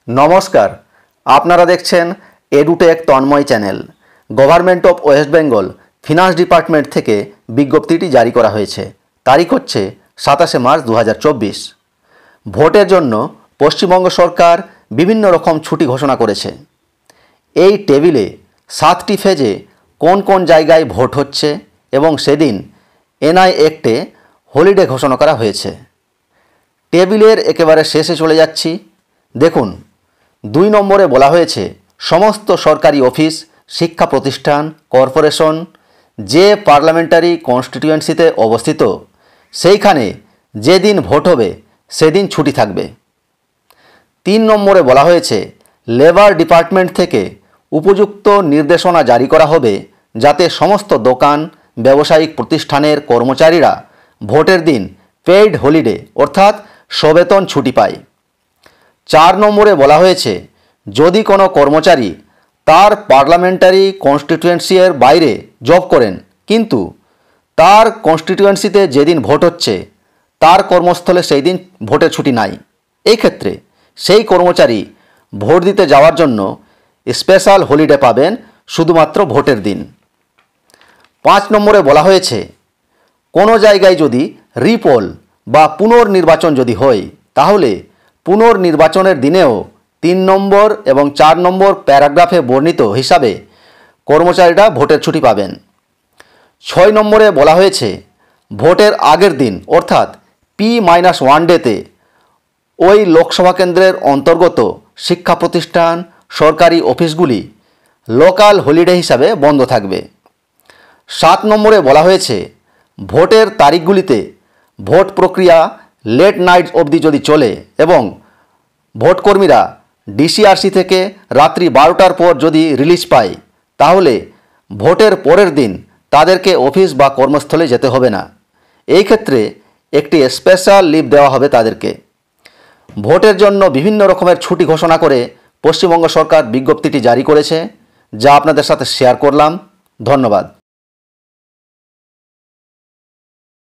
নমস্কার, আপনারা দেখছেন Edutech Tanmoy channel. Government of West Bengal finance department থেকে বিজ্ঞপ্তিটি জারি করা হয়েছে। তারিখ হচ্ছে 27শে মার্চ 2024। ভোটের জন্য পশ্চিমবঙ্গ সরকার বিভিন্ন রকম ছুটি ঘোষণা করেছে। এই টেবিলে 7টি ফেজে কোন কোন জায়গায় ভোট হচ্ছে এবং সেদিন এনআই অ্যাক্টে হলিডে ঘোষণা করা হয়েছে। টেবিলের একেবারে শেষে চলে যাচ্ছি। দেখুন, 2 নম্বরে বলা হয়েছে সমস্ত সরকারি অফিস, শিক্ষা প্রতিষ্ঠান, কর্পোরেশন যে পার্লামেন্টারি কনস্টিটিউয়েন্সিতে অবস্থিত সেইখানে যেদিন ভোট হবে সেদিন ছুটি থাকবে। 3 নম্বরে বলা হয়েছে লেবার ডিপার্টমেন্ট থেকে উপযুক্ত নির্দেশনা জারি করা হবে যাতে সমস্ত দোকান, ব্যবসায়িক প্রতিষ্ঠানের কর্মচারীরা ভোটের দিন পেইড হলিডে অর্থাৎ সবেতন ছুটি পায়। 4 নম্বরে বলা হয়েছে যদি কোনো কর্মচারী তার পার্লামেন্টারি কনস্টিটিউয়েন্সি এর বাইরে জব করেন কিন্তু তার কনস্টিটিউয়েন্সিতে যেদিন ভোট হচ্ছে তার কর্মস্থলে সেই দিন ভোটের ছুটি নাই, এই ক্ষেত্রে সেই কর্মচারী ভোট দিতে যাওয়ার জন্য স্পেশাল হলিডে পাবেন শুধুমাত্র ভোটের দিন। 5 নম্বরে বলা হয়েছে কোনো জায়গায় যদি রিপোল বা পুনর্নির্বাচন যদি হয় তাহলে পুনর্নির্বাচনের দিনেও 3 নম্বর এবং 4 নম্বর প্যারাগ্রাফে বর্ণিত হিসাবে কর্মচারীরা ভোটের ছুটি পাবেন। 6 নম্বরে বলা হয়েছে ভোটের আগের দিন অর্থাৎ P-1 ডেতে ওই লোকসভা কেন্দ্রের অন্তর্গত শিক্ষা প্রতিষ্ঠান, সরকারি অফিসগুলি লোকাল হলিডে হিসাবে বন্ধ থাকবে। 7 নম্বরে বলা হয়েছে ভোটের তারিখগুলিতে ভোট প্রক্রিয়া লেট নাইট অবধি যদি চলে এবং ভোটকর্মীরা ডিসিআরসি থেকে রাত্রি 12টার পর যদি রিলিজ পায় তাহলে ভোটের পরের দিন তাদেরকে অফিস বা কর্মস্থলে যেতে হবে না। এই ক্ষেত্রে একটি স্পেশাল লিভ দেওয়া হবে তাদেরকে। ভোটের জন্য বিভিন্ন রকমের ছুটি ঘোষণা করে পশ্চিমবঙ্গ সরকার বিজ্ঞপ্তিটি জারি করেছে, যা আপনাদের সাথে শেয়ার করলাম। ধন্যবাদ।